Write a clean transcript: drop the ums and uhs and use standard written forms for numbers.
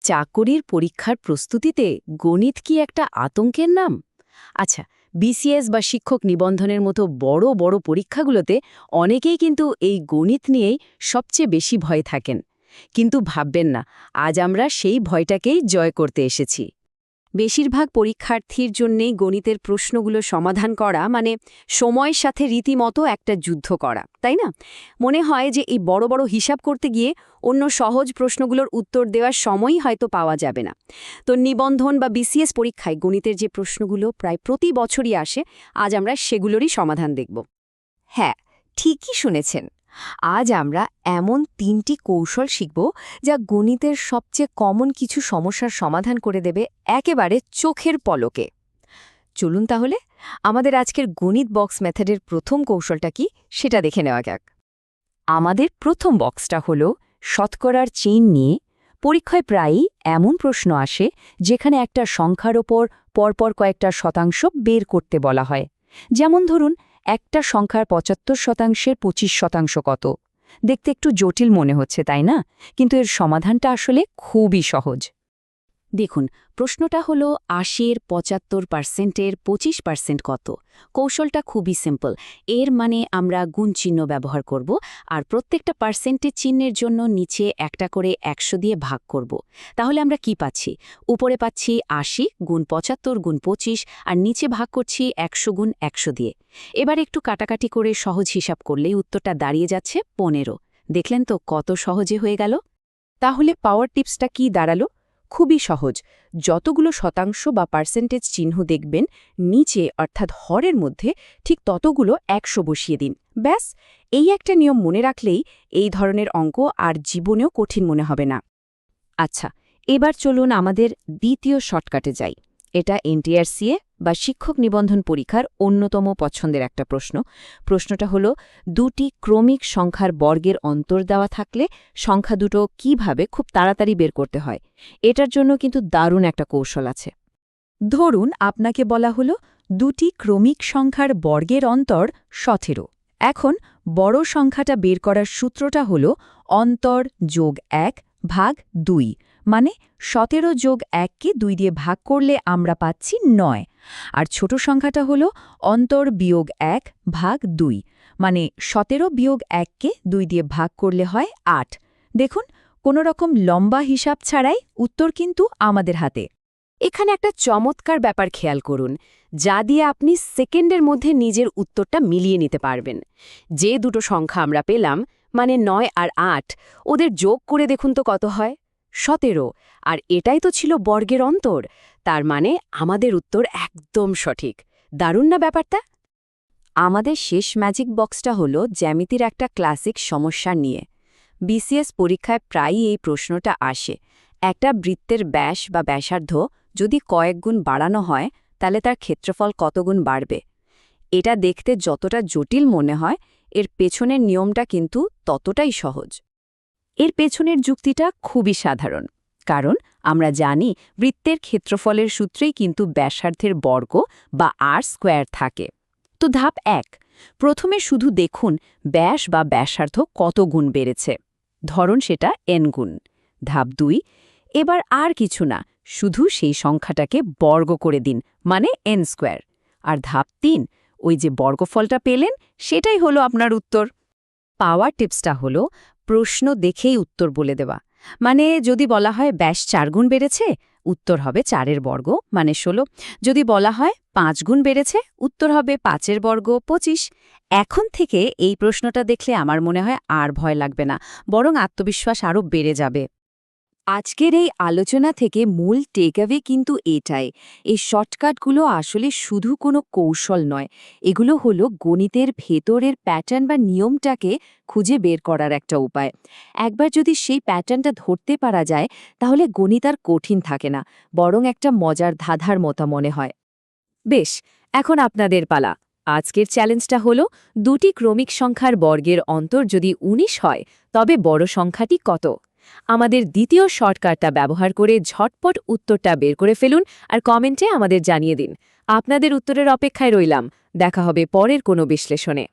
চাকরির পরীক্ষার প্রস্তুতিতে গণিত কি একটা আতঙ্কের নাম? আচ্ছা, বিসিএস বা শিক্ষক নিবন্ধনের মতো বড় বড় পরীক্ষাগুলোতে অনেকেই কিন্তু এই গণিত নিয়েই সবচেয়ে বেশি ভয় থাকেন। কিন্তু ভাববেন না, আজ আমরা সেই ভয়টাকেই জয় করতে এসেছি। বেশিরভাগ পরীক্ষার্থীর জন্যেই গণিতের প্রশ্নগুলো সমাধান করা মানে সময়ের সাথে রীতিমতো একটা যুদ্ধ করা, তাই না? মনে হয় যে এই বড় বড় হিসাব করতে গিয়ে অন্য সহজ প্রশ্নগুলোর উত্তর দেওয়ার সময়ই হয়তো পাওয়া যাবে না। তো নিবন্ধন বা বিসিএস পরীক্ষায় গণিতের যে প্রশ্নগুলো প্রায় প্রতি বছরই আসে, আজ আমরা সেগুলোরই সমাধান দেখব। হ্যাঁ, ঠিকই শুনেছেন। আজ আমরা এমন ৩টি কৌশল শিখব যা গণিতের সবচেয়ে কমন কিছু সমস্যার সমাধান করে দেবে একেবারে চোখের পলকে। চলুন তাহলে আমাদের আজকের গণিত বক্স মেথডের প্রথম কৌশলটা কি সেটা দেখে নেওয়া যাক। আমাদের প্রথম বক্সটা হল শতকরার চেইন নিয়ে। পরীক্ষায় প্রায়ই এমন প্রশ্ন আসে যেখানে একটা সংখ্যার ওপর পরপর কয়েকটা শতাংশ বের করতে বলা হয়। যেমন ধরুন, একটা সংখ্যার ৭৫%-এর ২৫% কত? দেখতে একটু জটিল মনে হচ্ছে, তাই না? কিন্তু এর সমাধানটা আসলে খুবই সহজ। দেখুন, প্রশ্নটা হলো ৮০-এর ৭৫%-এর ২৫% কত। কৌশলটা খুবই সিম্পল। এর মানে আমরা গুণ চিহ্ন ব্যবহার করব আর প্রত্যেকটা পার্সেন্টেজ চিহ্নের জন্য নিচে একটা করে ১০০ দিয়ে ভাগ করব। তাহলে আমরা কি পাচ্ছি? উপরে পাচ্ছি ৮০ গুণ ৭৫ গুণ ২৫ আর নিচে ভাগ করছি ১০০ গুণ ১০০ দিয়ে। এবার একটু কাটাকাটি করে সহজ হিসাব করলেই উত্তরটা দাঁড়িয়ে যাচ্ছে ১৫। দেখলেন তো কত সহজে হয়ে গেল? তাহলে পাওয়ার টিপসটা কি দাঁড়ালো? খুবই সহজ। যতগুলো শতাংশ বা পার্সেন্টেজ চিহ্ন দেখবেন নিচে অর্থাৎ হরের মধ্যে, ঠিক ততগুলো ১০০ বসিয়ে দিন। ব্যাস, এই একটা নিয়ম মনে রাখলেই এই ধরনের অঙ্ক আর জীবনেও কঠিন মনে হবে না। আচ্ছা, এবার চলুন আমাদের দ্বিতীয় শর্টকাটে যাই। এটা এনটিআরসিএ বা শিক্ষক নিবন্ধন পরীক্ষার অন্যতম পছন্দের একটা প্রশ্ন। প্রশ্নটা হলো, দুটি ক্রমিক সংখ্যার বর্গের অন্তর দেওয়া থাকলে সংখ্যা দুটো কিভাবে খুব তাড়াতাড়ি বের করতে হয়। এটার জন্য কিন্তু দারুণ একটা কৌশল আছে। ধরুন আপনাকে বলা হলো দুটি ক্রমিক সংখ্যার বর্গের অন্তর ১৭। এখন বড় সংখ্যাটা বের করার সূত্রটা হল অন্তর যোগ ১ ভাগ ২, মানে ১৭ যোগ ১কে ২ দিয়ে ভাগ করলে আমরা পাচ্ছি ৯। আর ছোট সংখ্যাটা হল অন্তর বিয়োগ ১ ভাগ ২, মানে ১৭ বিয়োগ ১কে ২ দিয়ে ভাগ করলে হয় ৮। দেখুন, কোনো রকম লম্বা হিসাব ছাড়াই উত্তর কিন্তু আমাদের হাতে। এখানে একটা চমৎকার ব্যাপার খেয়াল করুন, যা দিয়ে আপনি সেকেন্ডের মধ্যে নিজের উত্তরটা মিলিয়ে নিতে পারবেন। যে দুটো সংখ্যা আমরা পেলাম, মানে ৯ আর ৮, ওদের যোগ করে দেখুন তো কত হয়? ১৭। আর এটাই তো ছিল বর্গের অন্তর। তার মানে আমাদের উত্তর একদম সঠিক। দারুণ না ব্যাপারটা? আমাদের শেষ ম্যাজিক বক্সটা হলো জ্যামিতির একটা ক্লাসিক সমস্যা নিয়ে। বিসিএস পরীক্ষায় প্রায়ই এই প্রশ্নটা আসে। একটা বৃত্তের ব্যাস বা ব্যাসার্ধ যদি কয়েক গুণ বাড়ানো হয়, তাহলে তার ক্ষেত্রফল কত গুণ বাড়বে? এটা দেখতে যতটা জটিল মনে হয়, এর পেছনের নিয়মটা কিন্তু ততটাই সহজ। এর পেছনের যুক্তিটা খুবই সাধারণ, কারণ আমরা জানি বৃত্তের ক্ষেত্রফলের সূত্রেই কিন্তু ব্যাসার্ধের বর্গ বা r² থাকে। তো ধাপ ১, প্রথমে শুধু দেখুন ব্যাস বা ব্যাসার্ধ কত গুণ বেড়েছে। ধরুন সেটা n গুণ। ধাপ ২, এবার আর কিছু না, শুধু সেই সংখ্যাটাকে বর্গ করে দিন, মানে n²। আর ধাপ ৩, ওই যে বর্গফলটা পেলেন সেটাই হলো আপনার উত্তর। পাওয়ার টিপসটা হলো প্রশ্ন দেখেই উত্তর বলে দেওয়া। মানে যদি বলা হয় ব্যাস ৪ গুণ বেড়েছে, উত্তর হবে ৪-এর বর্গ মানে ১৬। যদি বলা হয় ৫ গুণ বেড়েছে, উত্তর হবে ৫-এর বর্গ ২৫। এখন থেকে এই প্রশ্নটা দেখলে আমার মনে হয় আর ভয় লাগবে না, বরং আত্মবিশ্বাস আরও বেড়ে যাবে। আজকের এই আলোচনা থেকে মূল টেকঅ্যাওয়ে কিন্তু এটাই, এই শর্টকাটগুলো আসলে শুধু কোনো কৌশল নয়, এগুলো হলো গণিতের ভেতরের প্যাটার্ন বা নিয়মটাকে খুঁজে বের করার একটা উপায়। একবার যদি সেই প্যাটার্নটা ধরতে পারা যায়, তাহলে গণিত আর কঠিন থাকে না, বরং একটা মজার ধাঁধার মতো মনে হয়। বেশ, এখন আপনাদের পালা। আজকের চ্যালেঞ্জটা হলো, দুটি ক্রমিক সংখ্যার বর্গের অন্তর যদি ১৯ হয়, তবে বড় সংখ্যাটি কত? আমাদের দ্বিতীয় শর্টকাটটা ব্যবহার করে ঝটপট উত্তরটা বের করে ফেলুন আর কমেন্টে আমাদের জানিয়ে দিন। আপনাদের উত্তরের অপেক্ষায় রইলাম। দেখা হবে পরের কোনো বিশ্লেষণে।